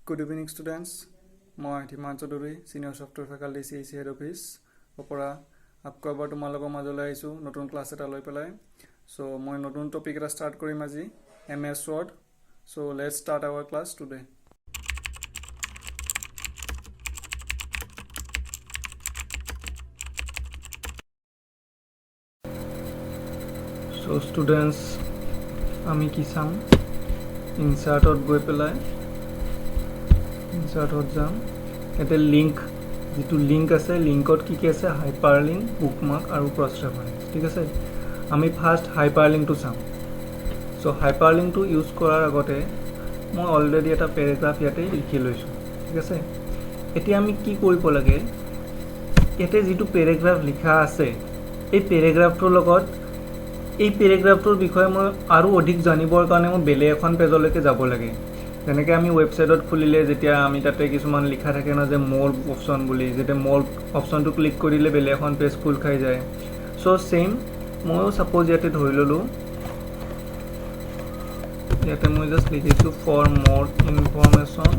Good evening, students. মই Himan Chowdhury senior software faculty CIC head office পৰা আকৌ এবাৰ তোমালোকৰ মাজলৈ আহিছোঁ নতুন ক্লাছ এটা লৈ পেলাই সো মই নতুন টপিক এটা ষ্টাৰ্ট কৰিম আজি MS Word. So let's start our class today. So students আমি কি চাম ইনসাৰ্টত গৈ পেলাই ইনসাৰ্টত যাম এতে লিংক যেটো লিংক আছে লিংকত কি কি আছে হাইপাৰলিংক বুকমাৰ্ক আৰু ক্ৰছ ৰেফাৰেন্স ঠিক আছে আমি ফাৰ্স্ট হাইপাৰলিংকটো চাম সো হাইপাৰলিংকটো ইউজ কৰাৰ আগতে মই অলৰেডি এটা পেৰাগ্ৰাফ ইয়াতে লিখি লৈছো ঠিক আছে এতিয়া আমি কি কৰিব লাগে ইয়াতে যেটো পেৰাগ্ৰাফ লিখা আছে এই পেৰাগ্ৰাফটোৰ লগত এই পেৰাগ্ৰাফটোৰ বিষয়ে মই আৰু অধিক জানিবৰ কাৰণে মই বেলে এখন পেজলৈকে যাব লাগে যেনেকৈ আমি ওয়েবসাইটত খুলিলে যেতিয়া আমি তাতে কিছুমান লিখা থাকে না যে মোর অপশন বুলি যেতে মোর অপশনটো ক্লিক কৰিলে বেলে এখন পেজ খুল খাই যায় সো সেম মই সাপোজ ইয়াতে ধৰি ললো ইয়াতে মই জাস্ট লিখিছো ফৰ মোৰ ইনফৰমেশন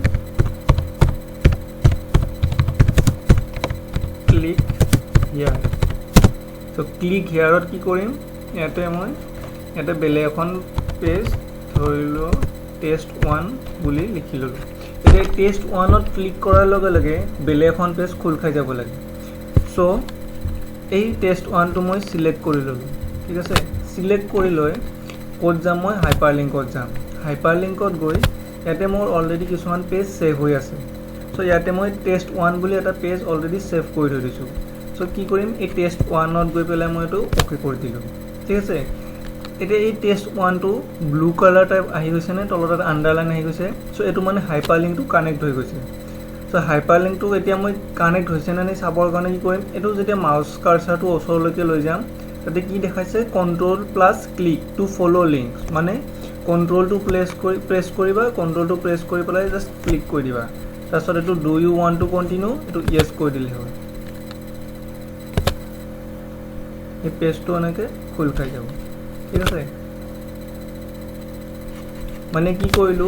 ক্লিক হিয়াৰ সো ক্লিক হিয়াৰত কি কৰিম ইয়াতে মই ইয়াতে বেলে এখন পেজ ধৰিলো টেষ্ট 1 বুলি লিখি ললো এতিয়া টেষ্ট 1 ত ক্লিক কৰাৰ লগে লগে বেলে এখন পেজ খুল খাই যাব লাগে সো এই টেষ্ট 1 টো মই সিলেক্ট কৰি ললো ঠিক আছে সিলেক্ট কৰি লৈ কোড যাম মই হাইপাৰলিংকত যাম হাইপাৰলিংকত গৈ ইয়াতে মোৰ অলৰেডি কিছুমান পেজ সেভ হৈ আছে সো ইয়াতে মই টেষ্ট 1 বুলি এটা পেজ অলৰেডি সেভ কৰি থৈ দিছো সো কি কৰিম এই টেষ্ট 1 ত গৈ পেলাই মই এটো ওকে কৰি দিলো ঠিক আছে এতিয়া এই টেষ্ট 1 টো ব্লু কালাৰ টাইপ আহি গৈছে নে তলত আন্ডাৰলাইন আহি গৈছে সো এটো মানে হাইপাৰলিংকটো কানেক্ট হৈ গৈছে সো হাইপাৰলিংকটো এতিয়া মই কানেক্ট হৈছে নে নাই চাবৰ কাৰণে কি কৰিম এটো যেতিয়া মাউস কাৰ্সাৰটো ওচৰলৈকে লৈ যাম তাতে কি দেখাইছে control plus click to follow link মানে কন্ট্ৰোল টু প্ৰেছ কৰিবা কন্ট্ৰোল টু প্ৰেছ কৰি পেলাই জাস্ট ক্লিক কৰি দিবা তাৰছত এটো do you want to continue এটো ইয়েস কৰি দিলে হয় এই পেজটো এনেকে খুল খাই যাব ঠিক আছে মানে কি কৰিলো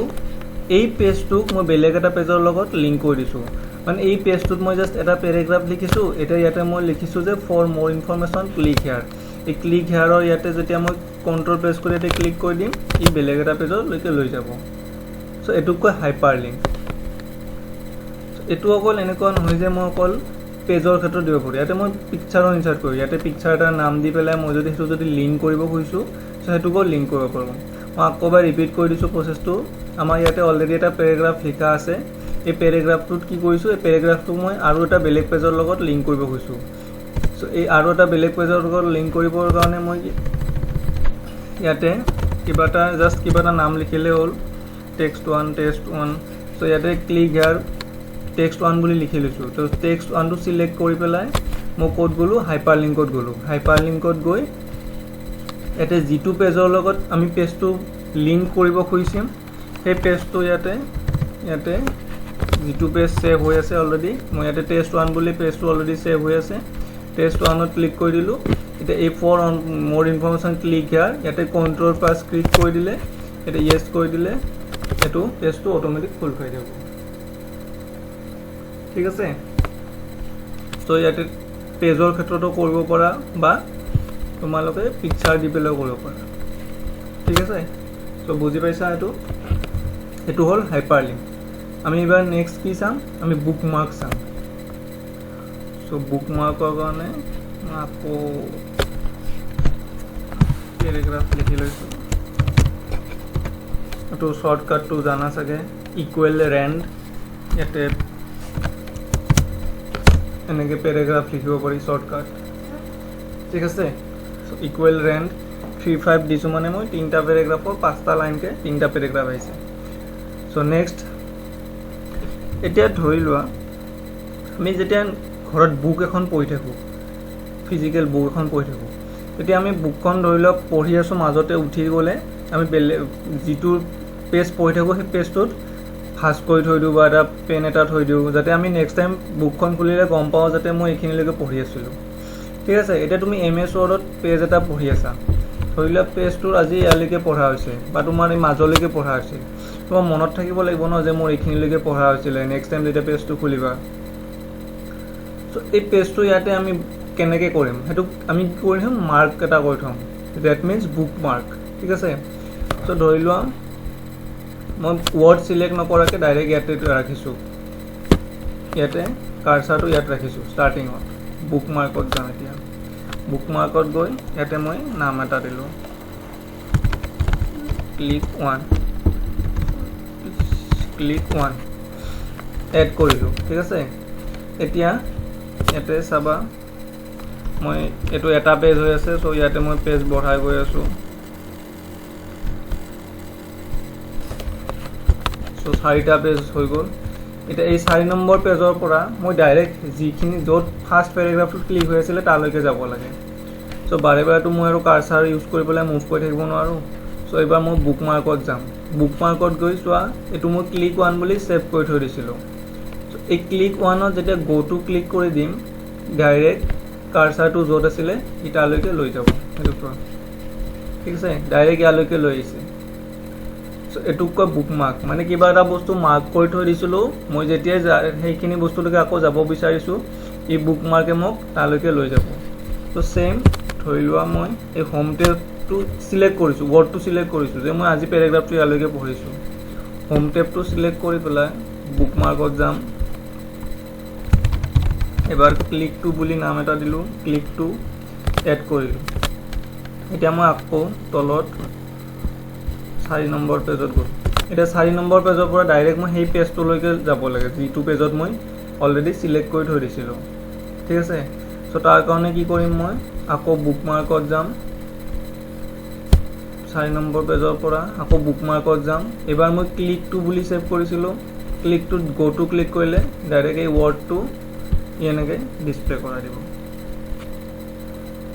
এই পেজটোক মই বেলেগ এটা পেজৰ লগত লিংক কৰি দিছো মানে এই পেজটোত মই জাস্ট এটা পেৰাগ্ৰাফ লিখিছো এটা ইয়াতে মই লিখিছো যে ফৰ মোৰ ইনফৰমেশন ক্লিক হিয়াৰ এই ক্লিক হিয়াৰৰ ইয়াতে যেতিয়া মই কন্ট্ৰোল প্ৰেছ কৰি এতে ক্লিক কৰি দিম ই বেলেগ এটা পেজৰ লৈকে লৈ যাব সো এটো কয় হাইপাৰলিংক এটো অকল এনেকুৱা নহয় যে মই অকল পেজৰ ক্ষেত্ৰত দিব পাৰি ইয়াতে মই পিকচাৰৰ ইনসাৰ্ট কৰি ইয়াতে পিকচাৰ এটা নাম দি পেলাই মই যদি লিংক কৰিব খুজিছো সো হেতুকো লিংক কৰিব পাৰো মই আকবাৰ ৰিপিট কৰি দিছো প্ৰসেসটো আমাৰ ইয়াতে অলৰেডি এটা পেৰাগ্ৰাফ লিখা আছে এই পেৰাগ্ৰাফটোত কি কৰিছো এই পেৰাগ্ৰাফটো মই আৰু এটা বেলেগ পেজৰ লগত লিংক কৰিব খুজিছো সো এই আৰু এটা বেলেগ পেজৰ লগত লিংক কৰিবৰ কাৰণে মই ইয়াতে কিবা এটা নাম লিখিলে হ'ল টেক্সট 1 সো ইয়াতে ক্লিক হিয়াৰ টেক্সট 1 বুলি লিখি লৈছো তো টেক্সট 1 টো সিলেক্ট কৰি পেলাই মই কোড গলো হাইপাৰলিংকত গৈ এতে জিটু পেজৰ লগত আমি পেজটো লিংক কৰিব খুজিম সেই পেজটো ইয়াতে জিটু পেজ সেভ হৈ আছে অলৰেডি মই ইয়াতে টেক্সট 1 বুলি পেজটো অলৰেডি সেভ হৈ আছে টেক্সট 1 ত ক্লিক কৰি দিলো এটা এ ফৰ মোৰ ইনফৰমেশন ক্লিক হিয়াৰ ইয়াতে কন্ট্ৰোল প্লাস ক্লিক কৰি দিলে এটা ইয়েস কৰি দিলে এটো পেজটো অটোমেটিক খুল খাই যাব ঠিক আছে সো ইয়াতে পেজৰ ক্ষেত্ৰটো কৰিব পৰা বা তোমালোকে পিকচাৰ দি পেলাই কৰিব পৰা ঠিক আছে সো বুজি পাইছা এটো হল হাইপাৰলিংক আমি এবাৰ নেক্সট কি চাম আমি বুকমাৰ্ক চাম সো বুকমাৰ্কৰ কাৰণে আকৌ পেৰাগ্ৰাফ লিখি লৈছো এটো শৰ্টকাটটো জানা চাগে ইকুৱেল ৰেন্ড ইয়াতে এনেকে পেৰাগ্ৰাফ লিখিব পাৰি শৰ্টকাট ঠিক আছে সো ইকুৱেল ৰেন্ড 35 দিছো মানে মই তিনটা পেৰাগ্ৰাফৰ পাঁচটা লাইনকে তিনটা পেৰাগ্ৰাফ আছে সো নেক্সট এতিয়া ধৰি লোৱা আমি যেতিয়া ঘৰত বুক এখন পঢ়ি থাকো ফিজিক্যাল বুক এখন পঢ়ি থাকো এতিয়া আমি বুকখন ধৰি লওক পঢ়ি আছো মাজতে উঠি গলে আমি যেটো পেজ পঢ়ি থাকো সেই পেজটোত ফাস কৰি থৈ দিও বা এটা পেন এটা থৈ দিও যাতে আমি নেক্সট টাইম বুকখন খুলিলে গম পাও যাতে মই এখিনিলৈকে পঢ়ি আছিলো ঠিক আছে এটা তুমি MS Wordত পেজ এটা পঢ়ি আছা ধৰি লোৱা পেজটোৰ আজি ইয়ালৈকে পঢ়া হৈছে বা তোমাৰ এই মাজলৈকে পঢ়া হৈছে তোমাৰ মনত থাকিব লাগিব ন যে মোৰ এইখিনিলৈকে পঢ়া হৈছিলে নেক্সট টাইম যেতিয়া পেজটো খুলিবা চ' এই পেজটো ইয়াতে আমি কেনেকৈ কৰিম সেইটো আমি কি কৰি থ'ম মাৰ্ক এটা কৰি থ'ম ডেট মিনছ বুক মাৰ্ক ঠিক আছে চ' ধৰি লোৱা মই ৱৰ্ড ছিলেক্ট নকৰাকৈ ডাইৰেক্ট ইয়াতে ৰাখিছোঁ ইয়াতে কাৰ্চাৰটো ইয়াত ৰাখিছোঁ ষ্টাৰ্টিঙত বুক মাৰ্কত যাম এতিয়া বুক মাৰ্কত গৈ ইয়াতে মই নাম এটা দিলোঁ ক্লিক ওৱান এড কৰিলোঁ ঠিক আছে এতিয়া ইয়াতে চাবা মই এইটো এটা পেজ হৈ আছে চ' ইয়াতে মই পেজ বঢ়াই গৈ আছোঁ চ' 4টা পেজ হৈ গ'ল এতিয়া এই 4 নম্বৰ পেজৰ পৰা মই ডাইৰেক্ট যিখিনি য'ত ফাৰ্ষ্ট পেৰাগ্ৰাফটোত ক্লিক হৈ আছিলে তালৈকে যাব লাগে চ' বাৰে বাৰেতো মই আৰু কাৰ্চাৰ ইউজ কৰি পেলাই মুভ কৰি থাকিব নোৱাৰোঁ চ' এইবাৰ মই বুক মাৰ্কত যাম বুক মাৰ্কত গৈ চোৱা এইটো মই ক্লিক ওৱান বুলি ছেভ কৰি থৈ দিছিলোঁ চ' এই ক্লিক ওৱানত যেতিয়া গ'টো ক্লিক কৰি দিম ডাইৰেক্ট কাৰ্চাৰটো য'ত আছিলে ই তালৈকে লৈ যাব সেইটো চোৱা ঠিক আছে ডাইৰেক্ট ইয়ালৈকে লৈ আহিছে চ' এইটোক কয় বুক মাৰ্ক মানে কিবা এটা বস্তু মাৰ্ক কৰি থৈ দিছিলোঁ মই যেতিয়াই সেইখিনি বস্তুলৈকে আকৌ যাব বিচাৰিছোঁ এই বুক মাৰ্কে মোক তালৈকে লৈ যাব চ' ছেইম ধৰি লোৱা মই এই হোম টেবটো ছিলেক্ট কৰিছোঁ ৱৰ্ডটো ছিলেক্ট কৰিছোঁ যে মই আজি পেৰাগ্ৰাফটো ইয়ালৈকে পঢ়িছোঁ হোম টেবটো ছিলেক্ট কৰি পেলাই বুক মাৰ্কত যাম এবাৰ ক্লিক টু বুলি নাম এটা দিলোঁ ক্লিক টু এড কৰিলোঁ এতিয়া মই আকৌ তলত 4 নম্বৰ পেজত গ'ল এতিয়া 4 নম্বৰ পেজৰ পৰা ডাইৰেক্ট মই সেই পেজটোলৈকে যাব লাগে যিটো পেজত মই অলৰেডি ছিলেক্ট কৰি থৈ দিছিলোঁ ঠিক আছে চ' তাৰ কাৰণে কি কৰিম মই আকৌ বুক মাৰ্কত যাম 4 নম্বৰ পেজৰ পৰা আকৌ বুক মাৰ্কত যাম এবাৰ মই ক্লিক টু বুলি ছেভ কৰিছিলোঁ ক্লিক টুত গ'টো ক্লিক কৰিলে ডাইৰেক্ট এই ৱৰ্ডটো এনেকৈ ডিছপ্লে কৰাই দিব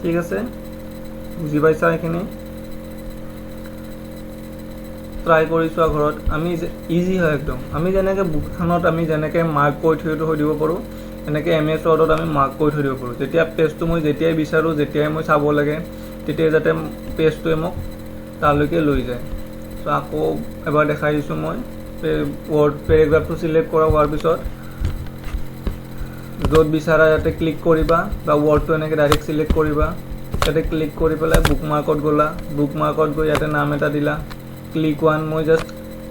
ঠিক আছে বুজি পাইছা এইখিনি ট্ৰাই কৰি চোৱা ঘৰত আমি ইজি হয় একদম আমি যেনেকৈ বুকখনত আমি যেনেকৈ মাৰ্ক কৰি থৈ দিব পাৰোঁ এনেকৈ MS ৱৰ্ডত আমি মাৰ্ক কৰি থৈ দিব পাৰোঁ যেতিয়া পেজটো মই যেতিয়াই বিচাৰোঁ যেতিয়াই মই চাব লাগে তেতিয়াই যাতে পেজটোৱে মোক তালৈকে লৈ যায় চ' আকৌ এবাৰ দেখাই দিছোঁ মই ৱৰ্ড পেৰাগ্ৰাফটো ছিলেক্ট কৰা হোৱাৰ পিছত য'ত বিচাৰা ইয়াতে ক্লিক কৰিবা বা ৱৰ্ডটো এনেকৈ ডাইৰেক্ট ছিলেক্ট কৰিবা ইয়াতে ক্লিক কৰি পেলাই বুক মাৰ্কত গ'লা বুক মাৰ্কত গৈ ইয়াতে নাম এটা দিলা ক্লিক ওৱান মই জাষ্ট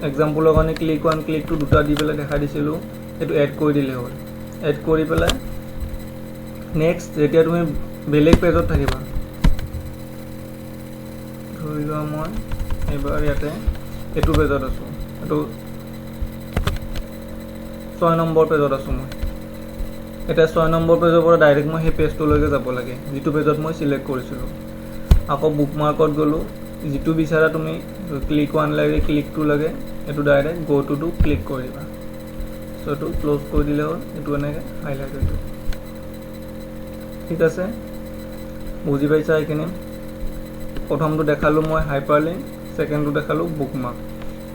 এক্সাম্পলৰ কাৰণে ক্লিক ওৱান ক্লিক টু দুটা দি পেলাই দেখাই দিছিলোঁ এইটো এড কৰি দিলে হ'ল এড কৰি পেলাই নেক্সট যেতিয়া তুমি বেলেগ পেজত থাকিবা ধৰি লোৱা মই এইবাৰ ইয়াতে এইটো পেজত আছোঁ এইটো 6 নম্বৰ পেজত আছোঁ মই এতিয়া 6 নম্বৰ পেজৰ পৰা ডাইৰেক্ট মই সেই পেজটোলৈকে যাব লাগে যিটো পেজত মই ছিলেক্ট কৰিছিলোঁ আকৌ বুক মাৰ্কত গ'লোঁ যিটো বিচাৰা তুমি ক্লিক ওৱান লাগে ক্লিক টু লাগে এইটো ডাইৰেক্ট গ' টুটো ক্লিক কৰি দিবা চ' এইটো ক্ল'জ কৰি দিলে হ'ল এইটো এনেকৈ হাইলাইট হৈ যাব ঠিক আছে বুজি পাইছা এইখিনি প্ৰথমটো দেখালোঁ মই হাইপাৰ লিংক ছেকেণ্ডটো দেখালোঁ বুক মাৰ্ক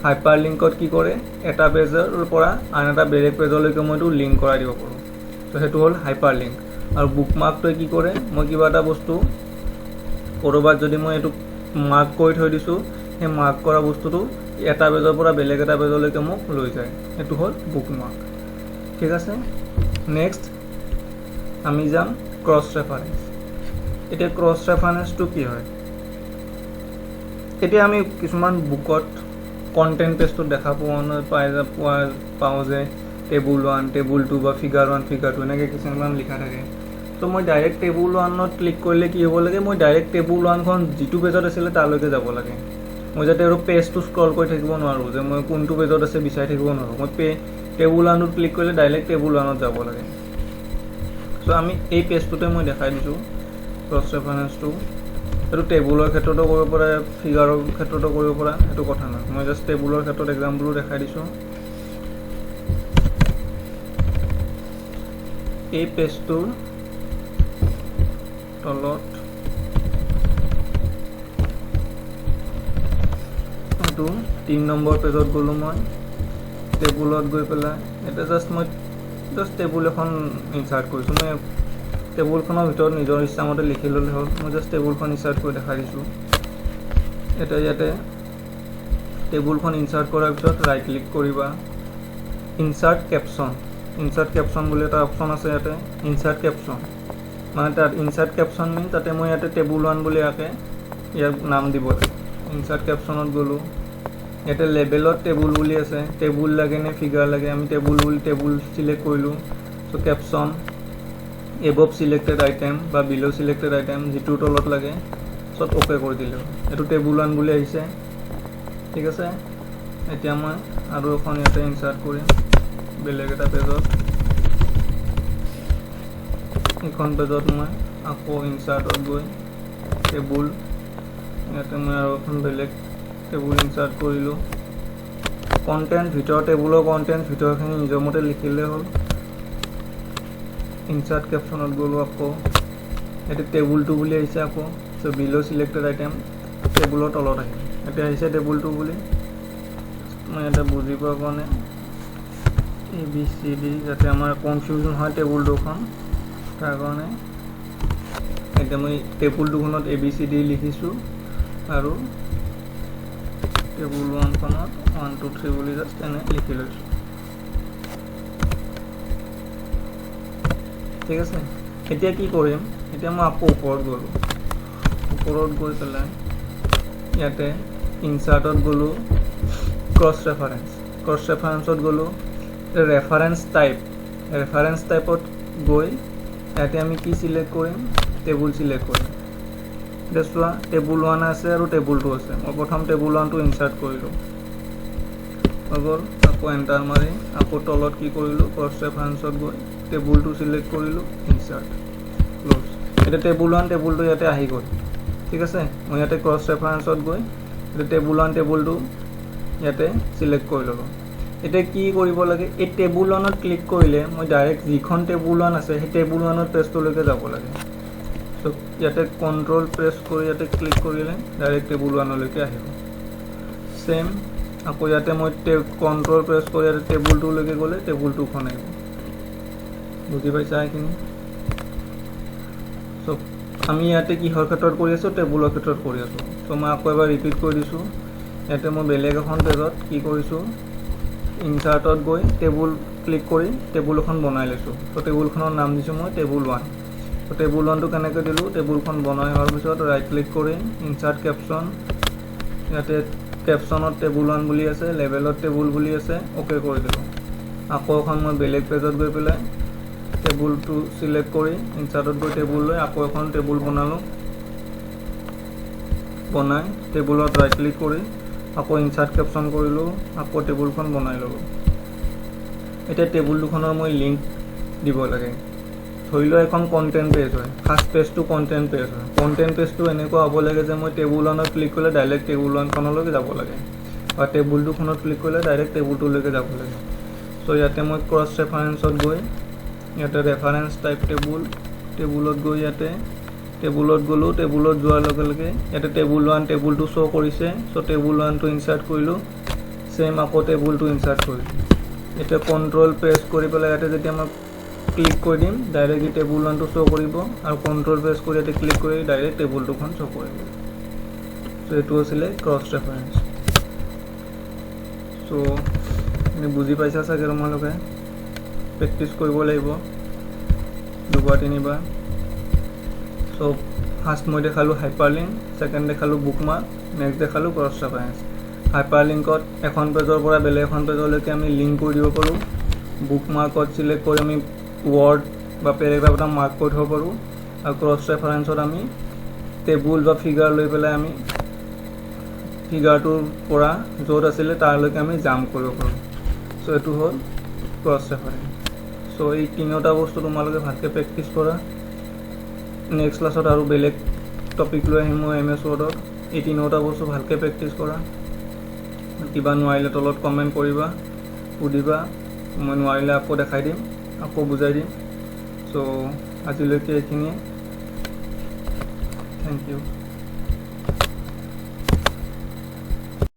হাইপাৰ লিংকত কি কৰে এটা পেজৰ পৰা আন এটা বেলেগ পেজলৈকে মই এইটো লিংক কৰাই দিব পাৰোঁ চ' সেইটো হ'ল হাইপাৰ লিংক আৰু বুক মাৰ্কটোৱে কি কৰে মই কিবা এটা বস্তু ক'ৰবাত যদি মই এইটো মাৰ্ক কৰি থৈ দিছোঁ সেই মাৰ্ক কৰা বস্তুটো এটা পেজৰ পৰা বেলেগ এটা পেজলৈকে মোক লৈ যায় এইটো হ'ল বুক মাৰ্ক ঠিক আছে নেক্সট আমি যাম ক্ৰছ ৰেফাৰেঞ্চ এতিয়া ক্ৰছ ৰেফাৰেঞ্চটো কি হয় এতিয়া আমি কিছুমান বুকত কণ্টেণ্ট পেজটোত দেখা পাওঁ যে টেবুল 1 টেবুল 2 বা ফিগাৰ 1 ফিগাৰ 2 এনেকৈ কিছুমান লিখা থাকে ত' মই ডাইৰেক্ট টেবুল 1ত ক্লিক কৰিলে কি হ'ব লাগে মই ডাইৰেক্ট টেবুল 1খন যিটো পেজত আছিলে তালৈকে যাব লাগে মই যাতে আৰু পেজটো স্ক্ৰল কৰি থাকিব নোৱাৰোঁ যে মই কোনটো পেজত আছে বিচাৰি থাকিব নোৱাৰোঁ মই টেবুল 1ত ক্লিক কৰিলে ডাইৰেক্ট টেবুল 1ত যাব লাগে চ' আমি এই পেজটোতে মই দেখাই দিছোঁ ক্ৰছ ৰেফাৰেঞ্চটো এইটো টেবুলৰ ক্ষেত্ৰতো কৰিব পৰা ফিগাৰৰ ক্ষেত্ৰতো কৰিব পৰা সেইটো কথা নাই মই জাষ্ট টেবুলৰ ক্ষেত্ৰত এক্সাম্পলো দেখাই দিছোঁ এই পেজটোৰ তলত এইটো 3 নম্বৰ পেজত গ'লোঁ মই টেবুলত গৈ পেলাই এটা মই টেবুল এখন ইনচাৰ্ট কৰিছোঁ মই টেবুলখনৰ ভিতৰত নিজৰ ইচ্ছামতে লিখি ল'লে হ'ল মই জাষ্ট টেবুলখন ইনচাৰ্ট কৰি দেখাই দিছোঁ এতিয়া ইয়াতে টেবুলখন ইনচাৰ্ট কৰাৰ পিছত ৰাইট ক্লিক কৰিবা ইনচাৰ্ট কেপশ্যন বুলি এটা অপশ্যন আছে ইয়াতে ইনচাৰ্ট কেপশ্যন মানে তাত ইনচাৰ্ট কেপশ্যন মিন তাতে মই ইয়াতে টেবুল 1 বুলি ইয়াৰ নাম দিব লাগে ইনচাৰ্ট কেপশ্যনত গ'লোঁ ইয়াতে লেবেলত টেবুল বুলি আছে টেবুল লাগে নে ফিগাৰ লাগে আমি টেবুল চিলেক্ট কৰিলোঁ চ' কেপশ্যন এবভ চিলেক্টেড আইটেম বা বিল' চিলেক্টেড আইটেম যিটোৰ তলত লাগে চব অ'কে কৰি দিলোঁ এইটো টেবুল 1 বুলি আহিছে ঠিক আছে এতিয়া মই আৰু এখন ইয়াতে ইনচাৰ্ট কৰিম বেলেগ এটা পেজত এইখন পেজত মই আকৌ ইনচাৰ্টত গৈ টেবুল ইয়াতে মই আৰু এখন বেলেগ টেবুল ইনচাৰ্ট কৰিলোঁ কণ্টেণ্ট টেবুলৰ কণ্টেণ্ট ভিতৰখিনি নিজৰ মতে লিখিলে হ'ল ইনচাৰ্ট কেপশ্যনত গ'লোঁ আকৌ ইয়াতে টেবুল 2 বুলি আহিছে আকৌ চ' বিল' চিলেক্টেড আইটেম টেবুলৰ তলত আহিছে এতিয়া আহিছে টেবুল 2 বুলি মই ইয়াতে বুজি পোৱাৰ কাৰণে ABCD যাতে আমাৰ কনফিউজন হয় টেবুল 2খন তাৰ কাৰণে এতিয়া মই টেবুল 2খনত ABCD লিখিছোঁ আৰু টেবুল 1খনত 1 2 3 বুলি জাষ্ট এনে লিখি লৈছোঁ ঠিক আছে এতিয়া কি কৰিম এতিয়া মই আকৌ ওপৰত গ'লোঁ ওপৰত গৈ পেলাই ইয়াতে ইনচাৰ্টত গ'লোঁ ক্ৰছ ৰেফাৰেঞ্চত গ'লোঁ ৰেফাৰেঞ্চ টাইপত গৈ ইয়াতে আমি কি চিলেক্ট কৰিম টেবুল চিলেক্ট কৰিম এতিয়া চোৱা টেবুল 1 আছে আৰু টেবুল 2 আছে মই প্ৰথম টেবুল 1টো ইনচাৰ্ট কৰিলোঁ হৈ গ'ল আকৌ এণ্টাৰ মাৰি আকৌ তলত কি কৰিলোঁ ক্ৰছ ৰেফাৰেঞ্চত গৈ টেবুল 2 চিলেক্ট কৰিলোঁ ইনচাৰ্ট ক্ল'জ এতিয়া টেবুল 1 টেবুল 2 ইয়াতে আহি গ'ল ঠিক আছে মই ইয়াতে ক্ৰছ ৰেফাৰেঞ্চত গৈ এতিয়া টেবুল 1 টেবুল 2 ইয়াতে চিলেক্ট কৰি ল'লোঁ এতিয়া কি কৰিব লাগে এই টেবুল 1ত ক্লিক কৰিলে মই ডাইৰেক্ট যিখন টেবুল 1 আছে সেই টেবুল 1ৰ পেজটোলৈকে যাব লাগে চ' ইয়াতে কণ্ট্ৰল প্ৰেছ কৰি ইয়াতে ক্লিক কৰিলে ডাইৰেক্ট টেবুল 1লৈকে আহিব চেম আকৌ ইয়াতে মই কণ্ট্ৰল প্ৰেছ কৰি ইয়াতে টেবুল 2লৈকে গ'লে টেবুল 2খন আহিব বুজি পাইছা এইখিনি চ' আমি ইয়াতে কিহৰ ক্ষেত্ৰত কৰি আছোঁ টেবুলৰ ক্ষেত্ৰত কৰি আছোঁ চ' মই আকৌ এবাৰ ৰিপিট কৰি দিছোঁ ইয়াতে মই বেলেগ এখন পেজত কি কৰিছোঁ ইনচাৰ্টত গৈ টেবুল ক্লিক কৰি টেবুল এখন বনাই লৈছোঁ ত' টেবুলখনৰ নাম দিছোঁ মই টেবুল 1 ত' টেবুল 1টো কেনেকৈ দিলোঁ টেবুলখন বনাই হোৱাৰ পিছত ৰাইট ক্লিক কৰি ইনচাৰ্ট কেপশ্যন ইয়াতে কেপশ্যনত টেবুল 1 বুলি আছে লেবেলত টেবুল বুলি আছে অ'কে কৰি দিলোঁ আকৌ এখন মই বেলেগ পেজত গৈ পেলাই টেবুল 2 চিলেক্ট কৰি ইনচাৰ্টত গৈ টেবুল লৈ আকৌ এখন টেবুল বনালোঁ বনাই টেবুলত ৰাইট ক্লিক কৰি আকৌ ইনচাৰ্ট কেপশ্যন কৰিলোঁ আকৌ টেবুলখন বনাই ল'লোঁ এতিয়া টেবুল 2খনৰ মই লিংক দিব লাগে ধৰি লোৱা এখন কণ্টেণ্ট পেজ হয় ফাৰ্ষ্ট পেজটো কণ্টেণ্ট পেজ হয় কণ্টেণ্ট পেজটো এনেকুৱা হ'ব লাগে যে মই টেবুল 1ত ক্লিক কৰিলে ডাইৰেক্ট টেবুল 1খনলৈকে যাব লাগে বা টেবুল 2খনত ক্লিক কৰিলে ডাইৰেক্ট টেবুল 2লৈকে যাব লাগে চ' ইয়াতে মই ক্ৰছ ৰেফাৰেঞ্চত গৈ ইয়াতে ৰেফাৰেঞ্চ টাইপ টেবুলত গৈ ইয়াতে টেবুলত গ'লোঁ টেবুলত যোৱাৰ লগে লগে ইয়াতে টেবুল 1 টেবুল 2 শ্ব' কৰিছে চ' টেবুল 1টো ইনচাৰ্ট কৰিলোঁ চেম আকৌ টেবুল 2 ইনচাৰ্ট কৰিলোঁ এতিয়া কণ্ট্ৰল প্ৰেছ কৰি পেলাই ইয়াতে যেতিয়া মই ক্লিক কৰি দিম ডাইৰেক্ট এই টেবুল 1টো শ্ব' কৰিব আৰু কণ্ট্ৰল প্ৰেছ কৰি ইয়াতে ক্লিক কৰি ডাইৰেক্ট টেবুল 2খন শ্ব' কৰিব চ' এইটো আছিলে ক্ৰছ ৰেফাৰেঞ্চ চ' বুজি পাইছা চাগে তোমালোকে প্ৰেক্টিছ কৰিব লাগিব 2-3 বাৰ চ' ফাৰ্ষ্ট মই দেখালোঁ হাইপাৰলিংক ছেকেণ্ড দেখালোঁ বুকমাৰ্ক নেক্সট দেখালোঁ ক্ৰছ ৰেফাৰেঞ্চ হাইপাৰলিংকত এখন পেজৰ পৰা বেলেগ এখন পেজলৈকে আমি লিংক কৰি দিব পাৰোঁ বুকমাৰ্কত চিলেক্ট কৰি আমি ৱৰ্ড বা পেৰেগ্ৰাফ এটা মাৰ্ক কৰি থ'ব পাৰোঁ আৰু ক্ৰছ ৰেফাৰেঞ্চত আমি টেবুল বা ফিগাৰ লৈ পেলাই আমি ফিগাৰটোৰ পৰা য'ত আছিলে তাৰলৈকে আমি জাম্প কৰিব পাৰোঁ চ' এইটো হ'ল ক্ৰছ ৰেফাৰেঞ্চ চ' এই 3টা বস্তু তোমালোকে ভালকৈ প্ৰেক্টিছ কৰা নেক্সট ক্লাছত আৰু বেলেগ টপিক লৈ আহিম মই MS Wordত এই 3টা বস্তু ভালকৈ প্ৰেক্টিছ কৰা কিবা নোৱাৰিলে তলত কমেণ্ট কৰিবা সুধিবা মই নোৱাৰিলে আকৌ দেখাই দিম আকৌ বুজাই দিম চ' আজিলৈকে এইখিনিয়ে থেংক ইউ